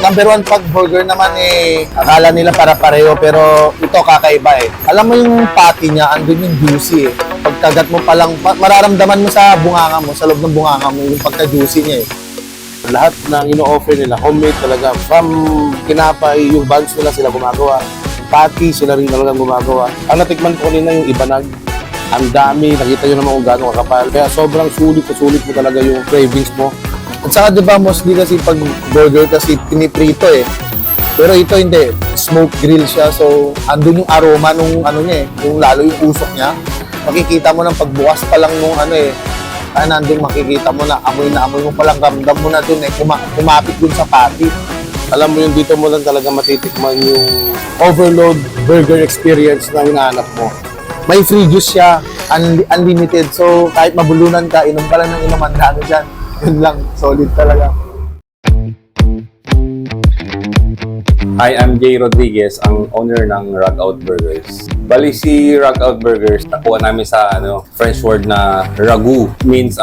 number one pag burger naman eh, akala nila para pareho pero ito kakaiba eh. Alam mo yung patty niya, andun yung juicy eh. Pagkagat mo palang, mararamdaman mo sa bunganga mo, sa loob ng bunganga mo, yung pagka-juicy niya eh. Lahat ng ino-offer nila, homemade talaga. From kinapay, yung buns nila sila gumagawa. Patty, sila rin talagang gumagawa. Ang natikman ko kanina yung ibanag. Ang dami, nakita nyo naman kung gaano kakapal. Kaya sobrang sulit mo talaga yung cravings mo. At saka diba mostly kasi pag burger kasi piniprito eh. Pero ito hindi, smoke grill siya. So andun yung aroma nung ano niya eh, yung lalo yung usok niya. Makikita mo ng pagbukas pa lang nung ano eh. Kaya nandun makikita mo na amoy mo palang ramdam mo na dun eh, kumapit dun sa patty. Alam mo yung dito mo lang talaga matitikman yung overload burger experience na hinahanap mo. May free juice siya, unlimited. So kahit mabulunan ka, inom ka lang ng inom, ang dami dyan. Yun lang, solid talaga. Hi, I'm Jay Rodriguez, ang owner ng Rugout Burgers. Bali si Rugout Burgers, nakuha namin sa French word na ragu, means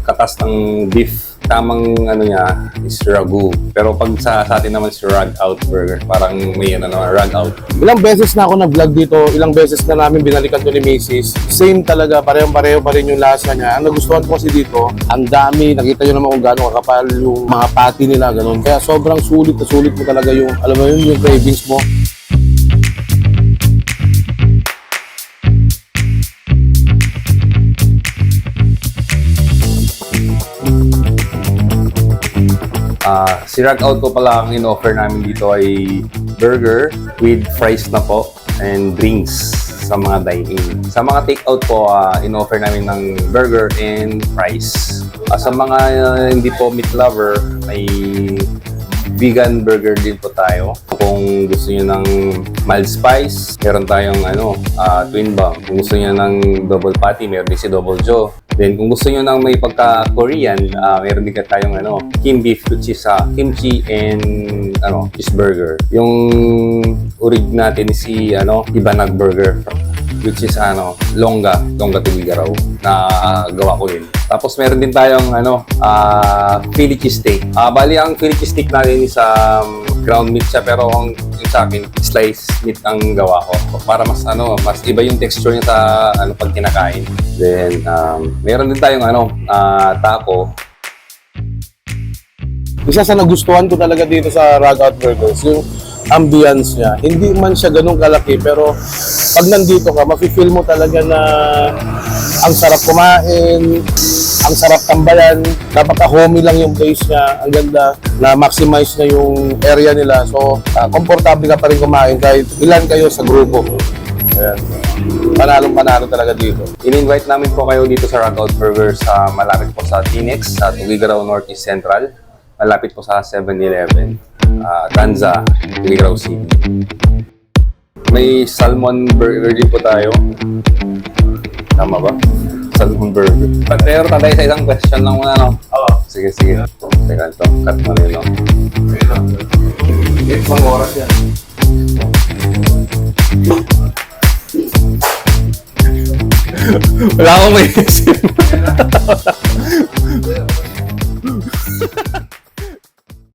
katas ng beef. Tamang niya is ragu. Pero pag sa atin naman si Rugout Burger, parang may Rugout. Ilang beses na ako nag-vlog dito, ilang beses na namin binalikan to ni Mrs. Same talaga, parehong-pareho pa rin yung lasa niya. Ang nagustuhan ko kasi dito, ang dami, nakita nyo naman kung gaano kakapal yung mga patty nila, ganun. Kaya sobrang sulit mo talaga yung, alam mo yun, yung cravings mo. Si Rugout ko pala ang in-offer namin dito ay burger with fries na po and drinks sa mga dine-in. Sa mga take-out po, in-offer namin ng burger and fries. Sa mga hindi po meat lover, may vegan burger din po tayo. Kung gusto niyo ng mild spice, meron tayong twin bomb. Kung gusto niyo ng double patty, meron din si Double Joe. Then kung gusto niyo ng may pagka-Korean, meron din tayong kim beef, which is kimchi and cheeseburger. Yung urig natin si Ibanag burger, which is longga tubigaraw na gawa ko din. Tapos meron din tayong Philly cheesesteak. Bali ang Philly cheesesteak natin is ground meat siya, pero yung sa akin slice meat ang gawa ko para mas iba yung texture niya sa pag kinakain. Then meron din tayong taco. Isa sa nagustuhan ko talaga dito sa Rugout Burgers, yung ambience niya. Hindi man siya ganun kalaki, pero pag nandito ka, mafe-feel mo talaga na ang sarap kumain, ang sarap tambayan, napaka-homey lang yung place niya, ang ganda, na-maximize na yung area nila. So, komportable ka pa rin kumain kahit ilan kayo sa grupo. Ayan. Panalong-panalo talaga dito. In-invite namin po kayo dito sa Rugout Burgers sa malapit po sa Tinex, sa Tugigaraw Northeast Central. Malapit po sa 7-Eleven, Tanza, Tugigaraw City. May salmon burger din po tayo. Tama ba? Salmon burger. Pero tayo sa isang question lang muna, Oo. Sige. Teka ito, cut mo rin, Mga oras yan. Wala akong may isip.